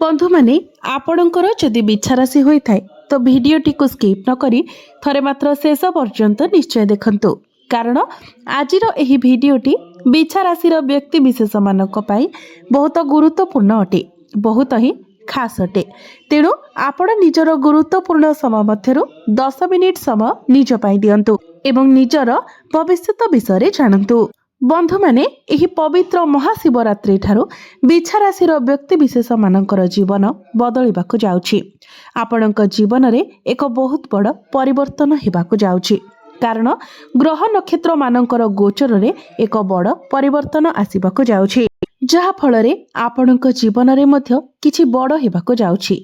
बंधु माने आपणकर जदि बिछा राशि होता है तो भिडटी को स्किप न करी थरे मात्र शेष पर्यंत निश्चय देखंतु कारण आज भिडटी बिछा राशि व्यक्ति विशेष मानक पाई बहुत गुरुत्वपूर्ण अटे बहुत ही खास अटे। तेणु आपण निजर गुरुत्वपूर्ण समय मध्यरु 10 मिनिट समय निज पाई दियंतु एवं निजर भविष्यत विषय जानतु। बंधु माने एही पवित्र महाशिवरात्रि ठारू बिछा राशिर व्यक्ति विशेष मानकर जीवन बदलिबाकु जाउछि। आपणक जीवन रे एक बहुत बड़ परिवर्तन हेबाकु जाउछि कारण ग्रह नक्षत्र मानकर गोचर रे एक बड़ परिवर्तन आसीबाकु जाउछि जहा फल रे आपणक जीवन रे मध्य किछि बड़ हेबाकु जाउछि।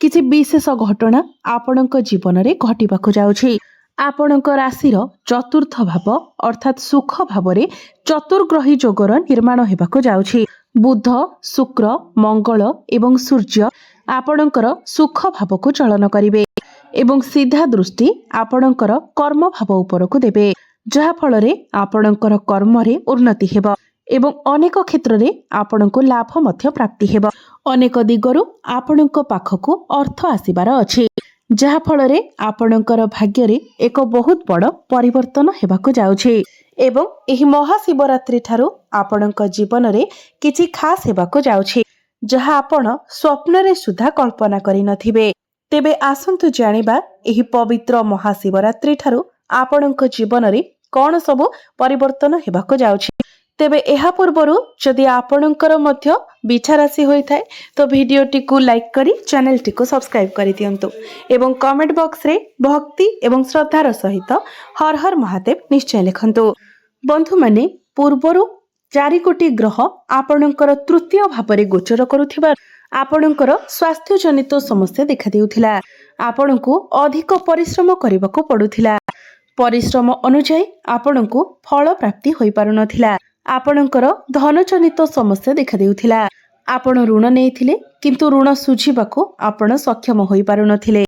किछि विशेष घटना आपणक जीवन रे घटिबाकु जाउछि। आपणक राशिर चतुर्थ भाव अर्थात सुख भाव रे चतुर्ग्रही जोगर निर्माण हेबाकु जाउछि। बुध शुक्र मंगल एवं सूर्य आपणकर सुख भाव को चलन करिवे एवं सीधा दृष्टि आपणकर कर्म भाव उपरकु देबे जहा फल रे आपणकर कर्म रे उन्नति हेबो एवं अनेक क्षेत्र रे आपणको लाभ मध्य प्राप्ति हेबो। अनेक दिगरु आपणको पाखकु अर्थ आसीबार अछि जहा फल रे आपणकर भाग्य रे एक बहुत बड़ परिवर्तन हेबाकु जाउछि एवं एही महाशिवरात्रि ठारू आपणक जीवन रे किछि खास हेबाकु जाउछि जहा आपण स्वप्न रे सुधा कल्पना करि नथिबे। तेबे आसंतु जानिबा एही पवित्र महाशिवरात्रि ठारू आपणक जीवन रे कोन सब परिवर्तन हेबाकु जाउछि। तेबे एहा पूर्वरु जदि आपणकर मध्य बिछा राशि होइथाय तो भिडियोटी को लाइक करी चैनल टी को सब्सक्राइब करि दियंतु एवं कमेंट बॉक्स रे भक्ति एवं श्रद्धार सहित हर हर महादेव निश्चय लिखंतु। बंधु माने पूर्वरु 4 कोटी ग्रह आपणकर तृतीय भाव में गोचर करुथिबा आपणकर स्वास्थ्य जनित समस्या देखा देउथिला। आपणको अधिक परिश्रम करबाको पडुथिला। परिश्रम अनुसार आपणको फल प्राप्ति होई पारु नथिला। आपणकर धन जनित समस्या देखा देउथिला। आपण ऋण नेइथिले किंतु ऋण सुझिबाको आपण सक्षम होई पारु नथिले।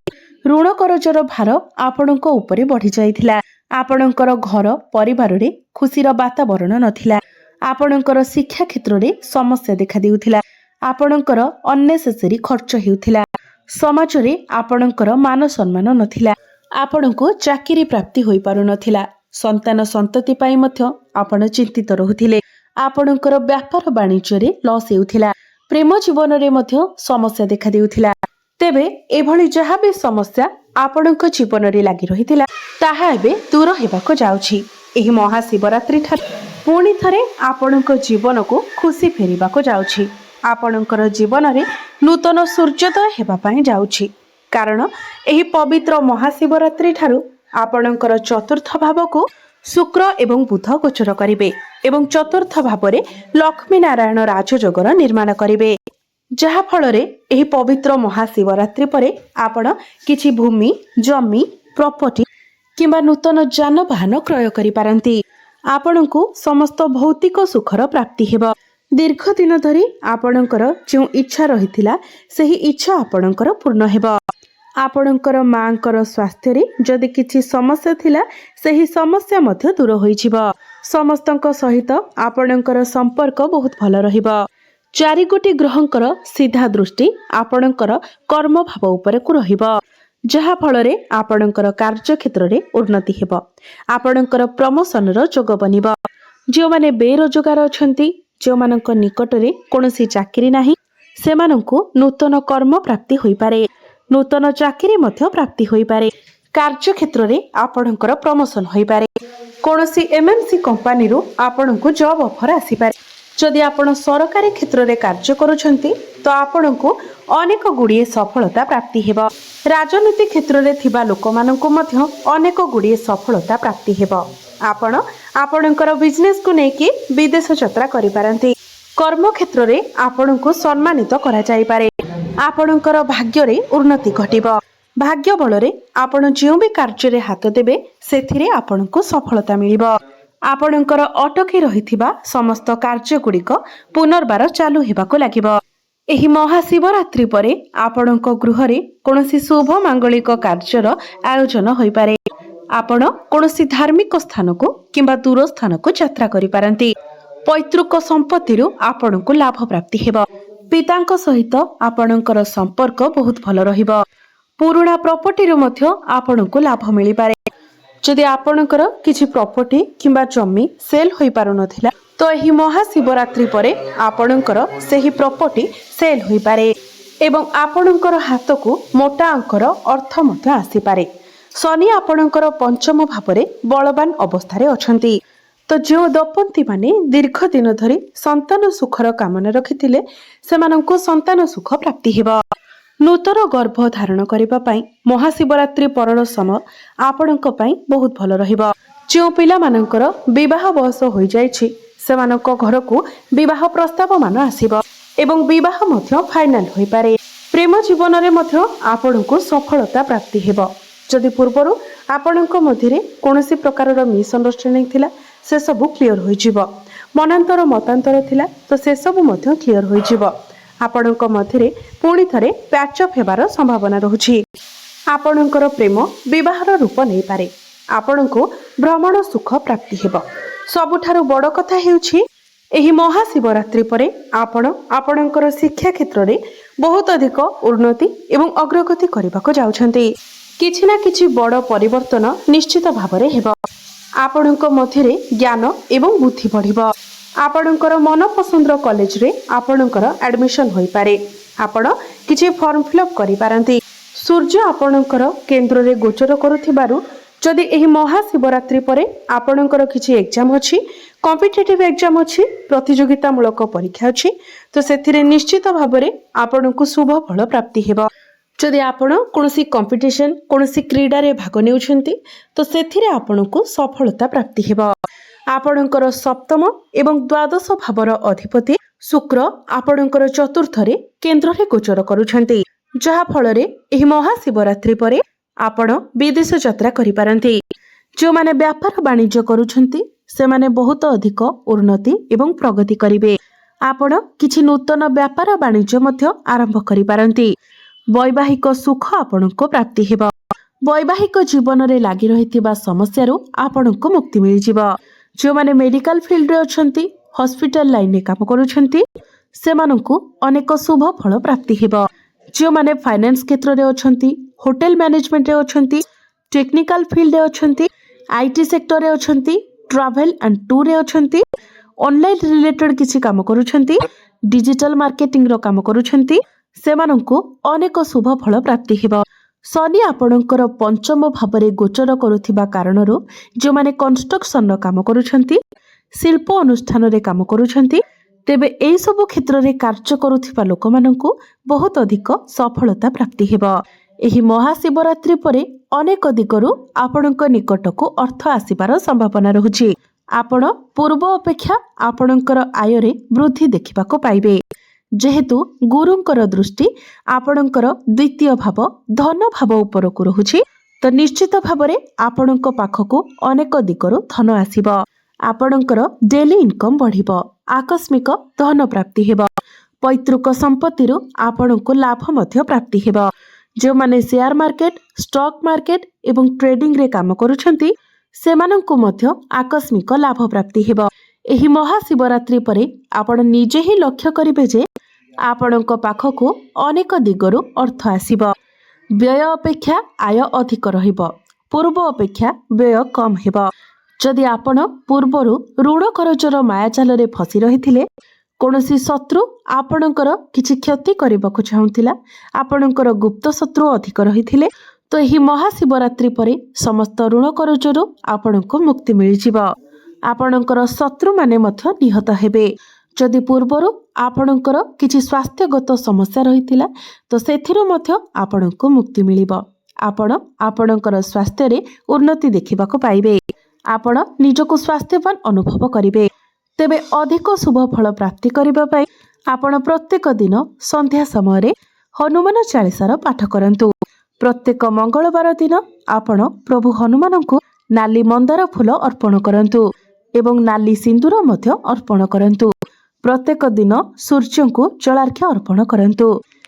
ऋण करजर भार आपणको ऊपर बढ़ी जाइथिला। आपणकर घर परिवार रे खुशीर वातावरण नथिला। आपणकर शिक्षा क्षेत्र रे समस्या देखा देउथिला। आपणकर अननेसेसरी खर्च हेउथिला। समाज रे आपणकर मान सम्मान नथिला। आपणको चाकरी प्राप्ति होई पारु नथिला। संतान संतति पाई मध्य आपण चिंतित रहुथिले। आपणकर व्यापार वाणिज्य रे लॉस हेउथिला। प्रेम जीवन रे मध्य समस्या देखा देउथिला। तेबे एभली जहा भी समस्या आपणक जीवन रे लागि रहिथिला ताहा एबे दूर हेबाको जाउछि। एही महाशिवरात्रि ठार पुणी थरे आपणक जीवन को खुशी फेरिबाको जाउछि। आपणकर जीवन रे नूतन सूर्योदय हेबा पई जाउछि कारण एही पवित्र महाशिवरात्रि ठारू आपणकर चतुर्थ भाव को शुक्र एवं बुध गोचर करिवे एवं चतुर्थ भाव रे लक्ष्मी नारायण राजयोगर निर्माण करिवे जहा फल रे एही पवित्र महाशिवरात्रि परे आपण किछि भूमि जमी प्रॉपर्टी किंबा नूतन जानवाहन क्रय करि पारंती। आपणको समस्त भौतिक सुखर प्राप्ति हेबो। दीर्घ दिन धरी आपणकर जो इच्छा रहिथिला सही इच्छा आपणकर पूर्ण हेबो। आपणकर मांकर स्वास्थ्य रे जदि किछि समस्या थिला सही समस्या मध्य दूर होई जिवो। समस्तंक सहित आपणकर संपर्क बहुत भल रहिबो। 4 कोटी ग्रहंकर सीधा दृष्टि आपणकर कर्म भाव ऊपर को रहिबो जहा फल रे आपणकर कार्य क्षेत्र रे उन्नति हेबो। आपणकर प्रमोशन रो जोग बनिबो। जो माने बेरोजगार अछंती जो मानक निकट रे कोनोसी चाकरी नाही सेमानंकु नूतन कर्म प्राप्ति होई पारे। नूतन चाकरी मध्य प्राप्ति होई पारे। कार्य क्षेत्र रे आपणकर प्रमोशन होई पारे। कोनोसी एमएनसी कंपनी रो आपणंकु जॉब ऑफर आसी पारे। जदि आपण सरकारी क्षेत्र रे कार्य करूछंती तो आपणंकु अनेक गुड़िए सफलता प्राप्ति हेबो। राजनीति क्षेत्र रे थिबा लोकमानंकु मध्य अनेक गुड़िए सफलता प्राप्ति हेबो। आपण आपणकर बिजनेस को नेकी विदेश यात्रा करि पारंती। कर्म क्षेत्र रे आपणंकु सम्मानित करा जाई पारे। आपणकर भाग्य रे उन्नति घटिबो। भाग्य बल रे आपण जिउ भी कार्य रे हाथ देबे सेथिरे आपणंकु सफलता मिलिबो। आपणकर अटकी रहिथिबा समस्त कार्य गुड़िक पुनर्बार चालू हेबाको लागिबो। एही महाशिवरात्रि परे आपणक गृह रे कोनोसी शुभ मांगलिक कार्यर आयोजन होई पारे। आपण कोनोसी धार्मिक स्थान को किंबा दूर स्थान को यात्रा करि पारंती। पैतृक संपत्ति आपणको लाभ प्राप्ति हेबो। पितांक सहित आपणकर संपर्क बहुत भल रहिबो। पुराणा प्रॉपर्टी मध्य आपणको लाभ मिल पारे। जदि आपणकर किछि प्रॉपर्टी किंबा जमी सेल होई पारु नथिला तो एही महाशिवरात्रि परे आपणकर सेही प्रॉपर्टी सेल होई पारे एवं आपणकर हाथ को मोटा अंकर अर्थ मध्य आसी पारे। शनि आपणकर पंचम भावरे बलवान अवस्थारे अछंती। तो जो दंपति माने दीर्घ दिन धरी संतान सुखर कामना रखिथिले सेमानंको संतान सुख प्राप्ति हेबा। नूतन गर्भ धारण करिबा पई महाशिवरात्रि परर समय आपणक पई बहुत भल रहिबा। जो पिला मानकर विवाह बयस होई जायछि सेमानक घर को विवाह प्रस्ताव मान आसीबा एवं विवाह मध्य फाइनल होई पारे। प्रेम जीवन रे मध्य आपणको सफलता प्राप्ति हेबा। जदि पूर्वरु आपणक मध्यरे कोनोसी प्रकारर मिसअंडरस्टैंडिंग थिला से सब क्लियर होई जिवो। मनांतर मतांतर थिला तो से सब मध्य क्लियर होई जिवो। आपणक मध्यरे पुणी थरे पैच अप हेबार संभावना रहुछि। आपणकर प्रेम विवाहर रूप नै पारे। आपणको भ्रमण सुख प्राप्ति हेबो। सबुठारु बड़ कथा हेउछि एही महाशिवरात्रि परे आपण आपणकर शिक्षा क्षेत्र रे बहुत अधिक उन्नति एवं अग्रगति करबाको जाउछन्ति। किछि ना किछि बड़ परिवर्तन निश्चित भावरे हेबो। आपणक मध्यरे ज्ञान एवं बुद्धि बढ़िबो। आपणकर मन पसंदर कॉलेज रे आपणकर एडमिशन होई पारे। आपण किछि फॉर्म फिलअप करि पारंती। सूर्य आपणकर केंद्र रे गोचर करूथिबारु जदि एही महाशिवरात्रि परे आपणकर किछि एग्जाम अछि, कॉम्पिटिटिव एग्जाम अछि, प्रतियोगितामूलक परीक्षा अछि तो सेथिरे निश्चित भावरे आपणको शुभ फल प्राप्ति हेबो। जदि आपण कोनोसी कंपिटिशन कोनोसी क्रीडा रे भाग नेउछन्ती तो सेथिरे आपणको सफलता प्राप्ति हेबो। आपणकर सप्तम एवं द्वादश भावर अधिपति शुक्र आपणकर चतुर्थ रे केंद्र रे गोचर करूछन्ती जहा फल रे एही महाशिवरात्रि परे आपण विदेश यात्रा करि पारंती। जो माने व्यापार वाणिज्य करूछन्ती से माने बहुत अधिक उन्नति एवं प्रगति करिवे। आपण किछि नूतन व्यापार वाणिज्य मध्य आरंभ करि पारंती। वैवाहिक सुख आपणको प्राप्ति हेबो। वैवाहिक जीवन रे लागि रहितिबा समस्या रो आपणको मुक्ति मिल जिवो। जो माने मेडिकल फील्ड रे अछंती, हॉस्पिटल लाइन रे काम करूछन्ती सेमानंकु अनेक शुभ फल प्राप्ति हेबो। जो माने फाइनेंस क्षेत्र रे अछंती, होटल मैनेजमेंट रे अछंती, टेक्निकल फील्ड रे अछंती, आईटी सेक्टर रे अछंती, ट्रैवल एंड टूर रे अछंती, ऑनलाइन रिलेटेड किछि काम करूछन्ती, डिजिटल मार्केटिंग रो काम करूछन्ती सेमानंकु अनेक शुभ फल प्राप्ति हेबो। शनि आपणकर पंचम भावरे गोचर करुथिबा कारणरो जो माने कंस्ट्रक्शन रो काम करूछन्ती, शिल्प अनुष्ठान रे काम करूछन्ती तेबे एई सब क्षेत्र रे कार्य करुथिबा लोकमानंकु बहुत अधिक सफलता प्राप्ति हेबो। एही महाशिवरात्रि परे अनेक दिगरु आपणक निकटको अर्थ आसीबार संभावना रहुछि। आपण पूर्व अपेक्षा आपणकर आय रे वृद्धि देखिबाको पाइबे। जेहेतु गुरुंकर दृष्टि आपणकर द्वितीय भाव धन भाव उपरकु रहुछि तो निश्चित भावरे आपणक पाखको अनेक दिगरु धन आसीबो। आपणकर डेली इनकम बढ़िबो। आकस्मिक धन प्राप्ति हेबो। पैतृक संपत्तिरु आपणको लाभ मध्य प्राप्ति हेबो। जो माने शेयर मार्केट, स्टॉक मार्केट एवं ट्रेडिंग रे काम करूछन्ती सेमानंकु मध्य आकस्मिक लाभ प्राप्ति हेबो। एही महाशिवरात्रि परे आपण निजे ही लक्ष्य करिवे जे आपणक पाखको अनेक दिगरु अर्थ आसीबो। व्यय अपेक्षा आय अधिक रहिबो। पूर्व अपेक्षा व्यय कम हेबो। जदि आपण पूर्वरु ऋण करजर मायाजाल रे फसी रहिथिले कोनोसी शत्रु आपणकर किछि क्षति करबाको चाहुथिला, आपणकर गुप्त शत्रु अधिक रहिथिले तो एही महाशिवरात्रि परे समस्त ऋण करजरु आपणको मुक्ति मिल जिवो। आपणकर शत्रु माने मध्य निहत हेबे। जदि पूर्वरु आपणकर किछि स्वास्थ्यगत समस्या रहिथिला तो सेथिरु मध्य आपणको मुक्ति मिलिबो। आपण आपणकर स्वास्थ्य रे उन्नति देखिबाको पाइबे। आपण निजको स्वास्थ्यवान अनुभव करिवे। तेबे अधिक शुभ फल प्राप्ति करिबा पई आपण प्रत्येक दिन संध्या समय रे हनुमान चालीसार पाठ करंतु। प्रत्येक मंगलवार दिन आपण प्रभु हनुमानंकु नाली मंदार फूल अर्पण करंतु एवं नाली सिंदूर मध्य अर्पण करंतु। प्रत्येक दिन सूर्यंकु जलार्घ्य अर्पण करंतु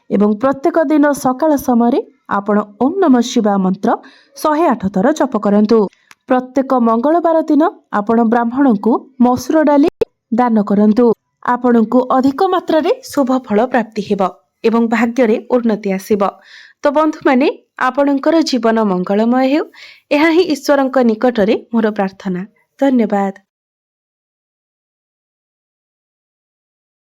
एवं प्रत्येक दिन सकाळ समय रे आपण ओम नमः शिवाय मंत्र 108 थर जप करंतु। प्रत्येक मंगलवार दिन आपण ब्राह्मणंकु मसूर डाली दान करंतु। ଆପଣଙ୍କୁ ଅଧିକ ମାତ୍ରାରେ ଶୁଭ ଫଳ ପ୍ରାପ୍ତି ହେବ ଏବଂ ଭାଗ୍ୟରେ ଉନ୍ନତି ଆସିବ। ତ ବନ୍ଧୁମାନେ, ଆପଣଙ୍କର ଜୀବନ ମଙ୍ଗଳମୟ ହେଉ, ଏହା ହିଁ ଈଶ୍ୱରଙ୍କ ନିକଟରେ ମୋର ପ୍ରାର୍ଥନା। ଧନ୍ୟବାଦ।